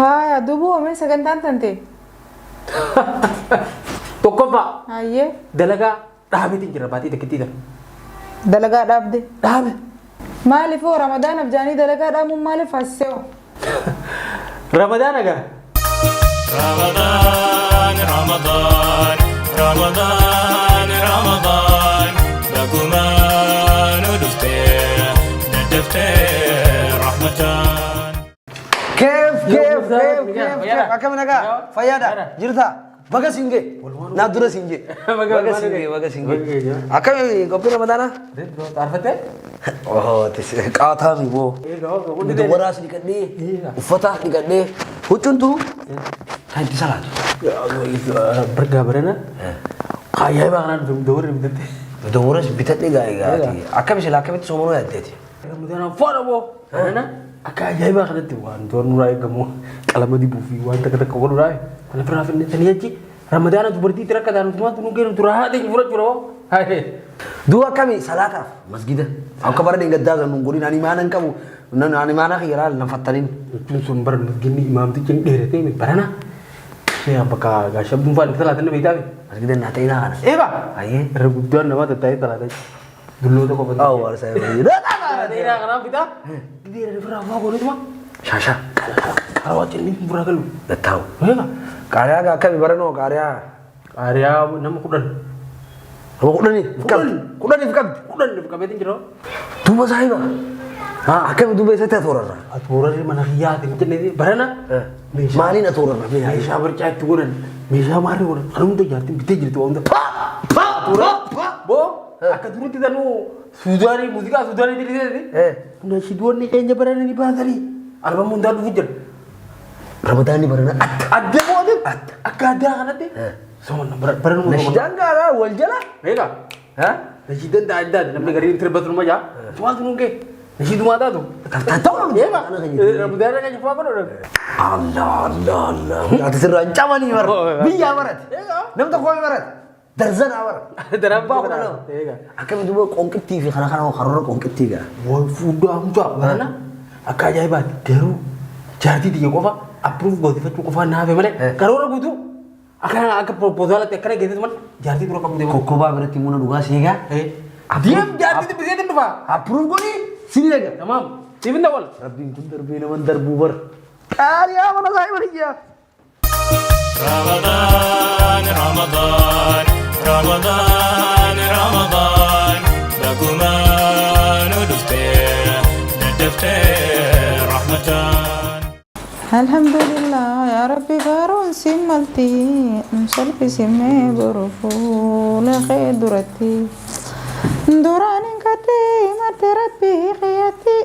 Hai, adubu ame sagantaan tante. Tokko fa. Ayye. Dalagaa dhaabeetiin jira baatii takkittiidha. Dalagaa dhaabde. Dhaabe. Maaliif oo Ramadaanaaf jaanii dalagaa dhaabuun maaliif haasisee oo? Ramadaan agaa. رمضان رمضان رمضان رمضان بقمان ودفتر ندفتر رحمتان كيف أكمل نجا فيادا جرتا بقى سينجي نادرة سينجي بقى سينجي أكمل قبل رمضان تعرفته؟ تس قاطع ميبو ندورا sedikit deh ufata sedikit deh hucun tuh kan di salah bergabarana kaya banget dor bitete dora bitat nih gaya akam itu semua ya tadi Ramadan fora bo ana akaya banget tuh wan dor nurai kamu kalau di bufi wan tak kau nurai mana pernah tanya ci Ramadan tuh berarti tidak kata semua tuh mungkin tuh rahat deh pura hai dua kami salata masjid aku kabar dengan dagang nungguin animanan kamu animana kira nafatalin itu sumber begini imam tuh ceng deh teh barana saya apakah gak siap bumpan salatan lebih tapi masjid nate ina kan pak aye rebutan nama tetai salatan dulu tuh kau penting awal saya begitu tidak kenapa kita dia ada berapa kau itu mah Sasha kalau ini murah kalau nggak tahu iya karya gak kami barano karya nama kudan Apa kuda nih? Kuda nih, bukan betin jero. Tuba saya ba. Akan tuba saya aturan. Aturan di mana kia tinggal ini barana. Malin aturan. Bisa bercaya aturan. Bisa mari orang. Kalau untuk jadi bisa jadi tuh untuk. Aturan. Bo. Akan turun tidak nu. Sudari musika sudari jadi. Udah si dua nih kayaknya barana di bahasa nih. Album muda dulu jer. Ramadan di barana. Ada kok ada. Ada kan nanti. Semua barang mau nasi jangga wal jala mereka nasi dan tak ada namanya garing terbat rumah aja cuma tu nungke nasi tu mata tu tahu ya pak Ramadan kan cuma apa orang Allah ada seru ancaman nih barat biya barat nam tak kau barat darzan awar darab apa aku akan mencoba kongkit TV karena karena kongkit TV wah sudah muncul mana akan ajaib baru jadi dia kau apa approve buat itu kau apa nabe mana kalau orang butuh akan proposal tekan gitu teman jadi tuh kamu tengok kok ba berarti mau nugas sih kan diam jadi itu bisa tuh pak approve kok nih sini lagi tamam sini tawal rabbi kuntar bina mandar bubar karya mana saya mana ya رمضان رمضان رمضان رمضان بقمان ودفتر ندفتر رحمتان Alhamdulillah ya Rabbi baron simmalti nsalfi simme burufu la khidurati duranin kate mate Rabbi khiyati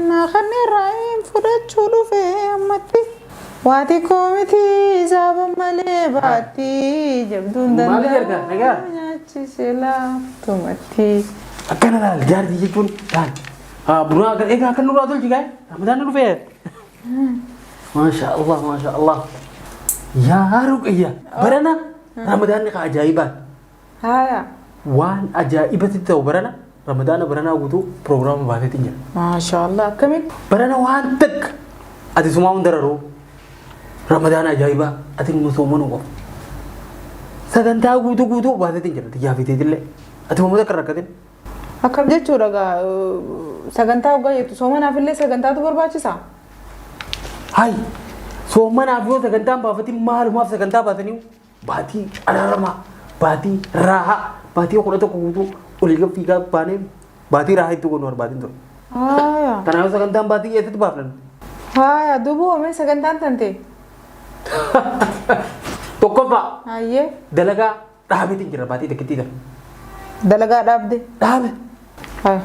na khani raim fudat chulu fe ammati wati komiti zabam male bati jabdun danda nyachi sela tumati akan ada jadi jipun dan burung akan nurut atul juga Ramadan dulu fe Masya Allah. Ya Ruqayyah. Barana Ramadan ni keajaiban. Haya. Wan ajaibat itu barana Ramadan barana gutu program bahasa tinggi. Masya Allah. Kami barana wan tek. Ati semua mendararu. Ramadan ajaiba. Ati musumun ko. Saganta gutu bahasa tinggi. Tiga fiti dille. Ati mau mudakar rakatin. Akkam jechuudha gaa sagantaa hoggaa jettu soomanaaf illee sagantaatu barbaachisa. Hai, soomana afiyoo sagantaan baafatiin maalumaaf sagantaa baatanii baatii araarama, baatii raaha, baatii kudha tokko guutuu olii gad fiigaa baanee baatii raaha itti godhu barbaatiin ture. Kanaaf sagantaan baatii eessatti baafnan? Haya, dubu'ame sagantaan tante. Tokkoffaa. Ayyee. Dalagaa dhaabeetiin jira baatii takkittiidha. Dalagaa dhaabde. Dhaabe. Haya.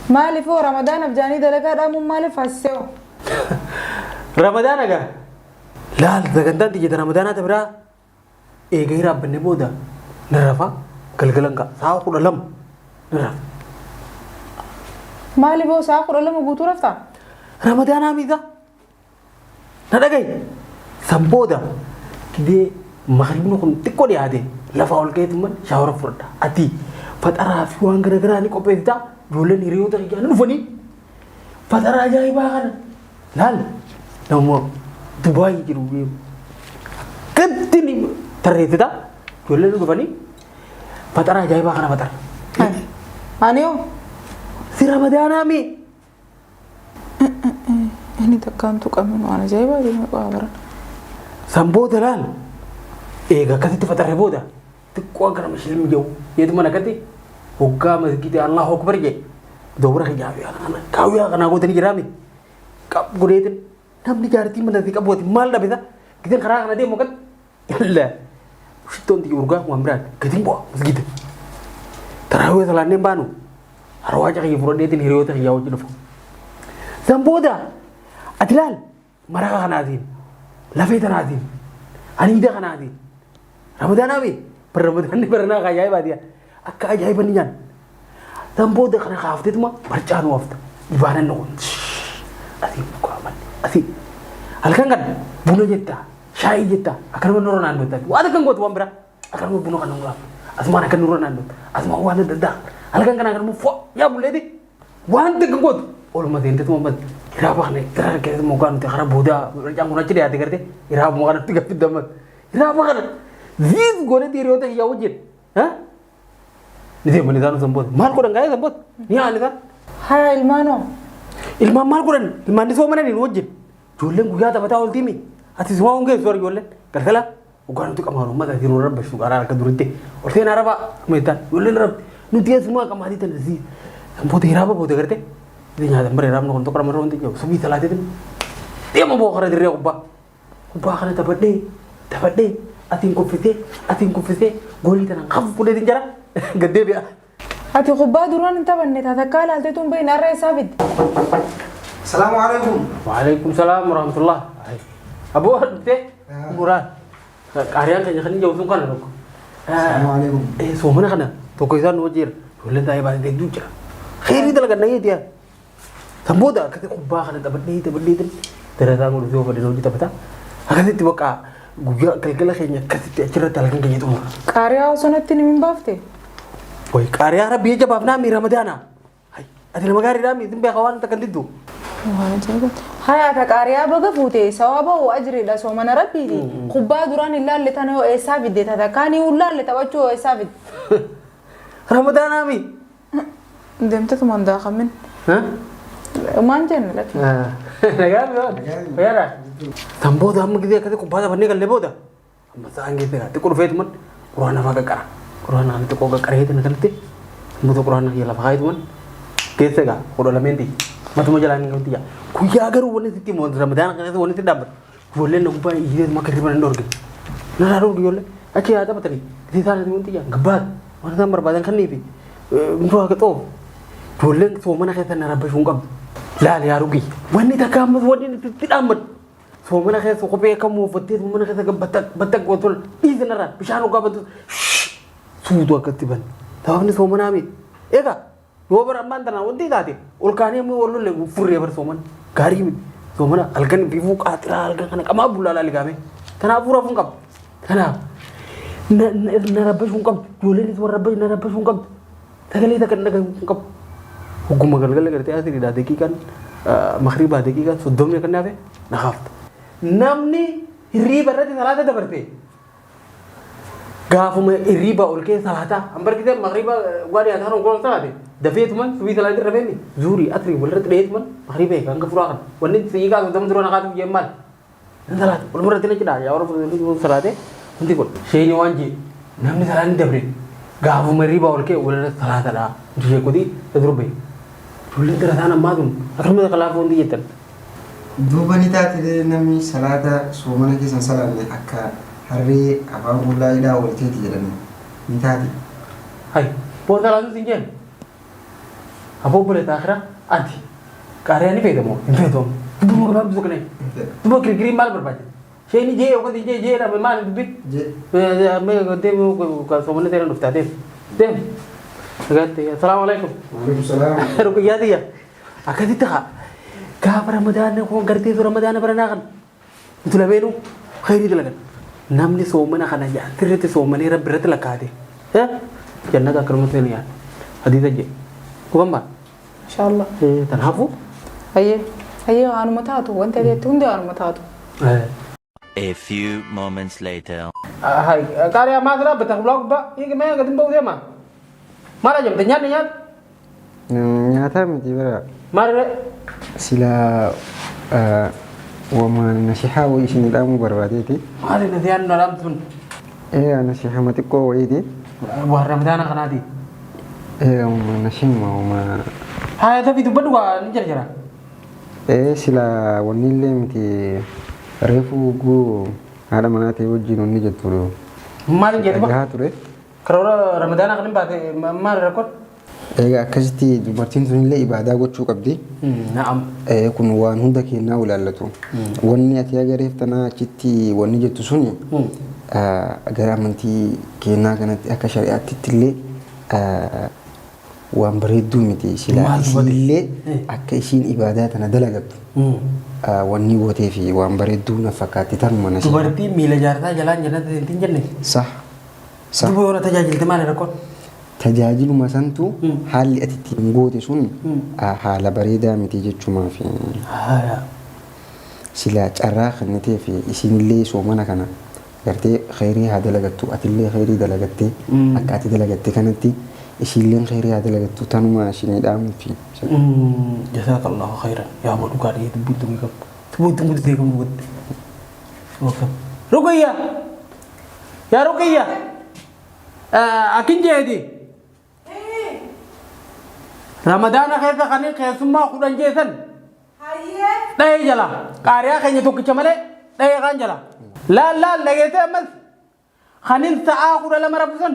Maaliif oo Ramadaanaaf jaanii dalagaa dhaabuun maaliif haasisee oo? Ramadan agaa laal sagantaan tiyya Ramadaanaa biraa eegee raabbanne booda narafa galgalan ka sa'a 12 narafa. Maaliif oo sa'a 12 guutuu raftaa? Ramadaanaa miidha na dhagaye san booda kidee magribni kun xiqqoo dhiyaate lafa ol ka'eetumman shaawara fudhadha ati faxaraa fi waan garaagaraa ni qopheessita ijoolleen hiriyoota kiyyaa ni dhufanii faxaraa ajaa'ibaa kana laal namoo Dubaay jiru deemu. Gatti ni tarreessita ijoolleen dhufanii fatara ajaa'ibaa kana fatara. Ani hoo? Si ramadaanaa mee? Inni takkaan tuqameen waan ajaa'ibaa deemee qaabaran. Sanboota laal eega akkasitti fatarree booda xiqqoo akka nama shilmi jiru yeetuma nakatti hoggaa masgiidii Allahu Akbar jedhe dawra kaawwiyaa kanaa gootanii jiraame qab godheetin namni jaartii manatti qabuuti maal dhabisa gidan karaa kana deemu kan illa shittoon tiyya urgaa waan biraan gatiin bu'a masgiida taraawwee salaanneen baanu harwaa caqii fudhadheetin hiriyoota kiyyaa wajjin dhufu sanboota ati laal maraqa kanaatiin lafee tanaatiin haniida kanaatiin ramadaanaa bee bar ramadaanni baranaa ka ajaa'ibaatiya akka ajaa'ibanni nyaan sanboota kana kaafteetuma barcaa nu hafta ibaanan noqon asii mukaman asii halkan kan buna jetta shaayii jetta akkanuma nurra naannootaati waan akkan gootu waan biraa akkanuma buna kan nurraa asumaan akkan nurra naannoota asumaan waan adda addaa halkan kan akkanuma fo yaa bulleeti waan takkan gootu oluma seenteetuma bas iraa baaqne iraa keessatti mogaa nuti karaa boodaa barcaan kun achi dhiyaate garte iraa mogaa nuti gaffi dammat iraa baaqne ziis goonee hiriyoota kiyyaa wajjin ni deemanii isaan sanboota maal godhan gaa'ee sanboota ni haali isaan. Haa ilmaanoo. Ilmaan maal godhan ilmaan ni soomananii nu wajjin ijoolleen guyyaa taphataa ooltii mi ati sumaa hongeessu warri ijoolleen galgala dhugaa nuti qamaan uummata ati nu rabbashu qaraa akka duritti ol seenaa rabaa meetaan ijoolleen rabbi nuti eessumaa qamaatii tan sii sanboota hiraaba booda garte ini nyaata mere ram nokon tokra mero ntiyo subi salate tin dia mo bokara dire kubba kana tabadde atin ko fite goli tan khaf kude tin jara gadde bi Ati kubbaa duraan taphanne takkaa ilaalte tun bahin har'a isaa fidde. Assalamualaikum. Waalaikumsalam warahmatullah. Abu te murad. Karyan kan kan jauh kan lok. Assalamualaikum. So mana kana to ko isan wajir. Dole tay ba de duja. Khairi talaga na dia. Samboda kate kubbaa kana tabadde tin. Terasa ngul zo pada no tapata. Akasitti baqa guyyaa galgala keenya akkasitti achirratti halkan keenya xumura. Qaariyaa osoo natti ni hin baafte. Woi qaariyaa rabbii jabaaf naami ramadaana. Ati nama gaariidhaa mi isin beekaa waan takkan diddu. Waan ajaa'iba. Haa ata qaariyaa baga fuute sawaba oo ajriidha soomana rabbiiti. Kubbaa duraan hin laalle tana yoo eessaa fidde takkaan hin laalle taphachuu yoo eessaa fidde. Ramadaanaa mi. Deemte tumaan daakamin. Maan jenne lati. Nagaa mi waan. Fayyaadha. Tambooda amma gisee akkasii kubbaa taphannee gallee booda. Amma sa'aan geesse gaa xiqqoo dhufeetu man quraana faa qaqqara. Quraana ani xiqqoo qaqqaree tan kanatti muto quraana kiyya lafa kaayitu man geesse gaa qudha lameentii matuma jalaan hin qabdi yaa. Guyyaa garuu wanni sitti immoo ramadaana kanatti wanni sitti dhaabbata. Ijoolleen na gubbaa ijjeetu makka hirriban hin dhorge. Naraa dhorge ijoollee achi yaa taphatanii itti isaanii wanti yaa gabbaat waan isaan barbaadan kanniifi mutu akka xoofu. Ijoolleen soomana keessa na rabbashuu hin qabdu. Laal yaa rugi wanni takka ammas wanni itti dhaabbatu. Soomana keessa kophee akka muufattee soomana keessa battak gootol dhiisa narraa bishaan ogaa battu suutu akkatti ban. Sababni soomanaa mi egaa yoo bara ammaan tanaa wanti taate ol kaanee immoo wal lolle furree bara soomana gaarii miti soomana halkan bifuu qaaxiraa halkan kana qamaa bullaalaa ligaame kanaaf fuuraafuu hin qabdu. Kanaaf na rabbashuu hin qabdu ijoolleen isa warra na rabbashuu hin qabdu sagalee takka dhagahuu hin qabdu. Hogguma galgala gartee asiriidhaa daqiiqaan makriibaa daqiiqaan soddomni kan naafe na haafta. Namni hirriiba irratti salaata dabarte gaafuma hirriiba ol kee salaata ambarkite makriiba gadi ataan ongol salaate dafeetuman subii salaati rafeemi zuuri atri walirratti dheetuman makriiba eegaa hanga furaa kan wanni siyigaa soddoma dura naqaatu jemmaal salaata walumarratti na cidhaa yaa warra salaate wanti kun sheeni waan jee namni salaanni dabre gaafuma hirriiba ol kee walirratti salaatadha dushee kotii sadurbe ijoolleen darataan ammaa sun akkasuma kalaafuu wanti jettan. Duuba ni taate namni salaata soomana keessan salaanne akka harree afaan qullaa hidhaa walkeeti jedhanii ni taate. Hai, buat salaatu sin jeen. Aboo buleet akira anti qaariyaa ni fayyadamoo hin fayyadamu. Dubbuma qabaa bisu kanee. Dubbuma kirkirii maal barbaade? Sheeni jee yookaan jee dhabe maal dubbi? Mee deemu soomana seeraan dhuftaa deemu. Deemu. Nagaatti assalaamu alaikum. Waalaikum salaam. Rukuyyaa tiyya. Akkasitti haa. Gaafa ramadaana kun gartee ramadaana baranaa kan nuti lameenuu khayrii dalagan namni soomana kana sirriitti soomanii rabbi irratti lakkaate jannata akkanumatti ni yaada hadiisa jee kuban baa Inshallah. tanaafu Ayyee waanuma taatu wanta jetti hundi waanuma taatu. A few moments later. Hai, karya madra betah blog ba? Ini gimana ketim bau dia mah? Mana jam ternyata nyat? Nyata miti bara. Mana? Sila wama nasiha wa isin damu barbadi ti. Mana nanti anu dalam tun? Nasiha mati ko wa idi. Wah Ramadana kan adi. Wama nasiha wama. Hai, tapi itu berdua ni cara-cara. Sila wanile miti refu gu ada mana te wajin onni jaturu. Mana jadi ba? Ture. Kalau Ramadana kan berarti mana rekod? Akkasitti dubartiin sunillee ibaadaa gochuu qabdi. Naam. Kun waan hunda kennaa ilaallatu. Wanni ati agareef tanaa achitti wanni jettu suni gara amantii kennaa kanatti akka shari'aatti illee waan bareedduu miti. Silaa isiillee akka isiin ibaadaa tana dalagattu. Wanni gootee fi waan bareedduu na fakkaatti tanuma na dubartiin miila jaartaa jalaan jalatti hin jenne. Sah. Duba yoo tajaajilte maal rekod? Tajaajiluma santu haalli ati ittiin goote sun haala bareedaa miti jechumaa fi silaa carraa kennitee fi isinillee soomana kana gartee khayrii haa dalagattu atillee khayrii dalagattee akka ati dalagatte kanatti isinillee khayrii haa dalagattu tanuma isinii dhaamu fi. Jazakallahu khairan yaa bodu gaadhi dubbitu ngam dubbitu teekum butte. Ruqayya yaa Ruqayya akin jeedi. Ramadana keessa kan keessummaa kudhan jeesan dhahee jala qaariyaa keenya tokkicha malee dhahee kan jala laal dhageetee ammas kanin sa'aa kudha lama rabbisan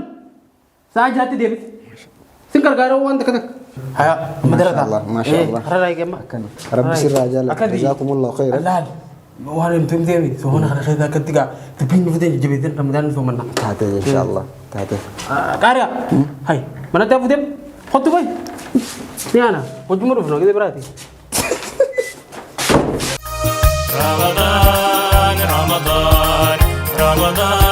sa'aa jaatti deebite sin gargaaruu waan takka takka. Haya madarata. Maashaallah. Harara eegama. Rabbi sirraa jaalladha. Jazaakumullahu khairan. Laal waan himtu himteemi soomana kana keessa akkatti gaa dubbiin dhuftee jajjabeetiin Ramadaan soomanna. Taate inshaallah. Taate. Qaariyaa hay mana ta'e fuuteem hottu fa'i. Niana, ujung ruf lagi berarti. Ramadan, Ramadan, Ramadan.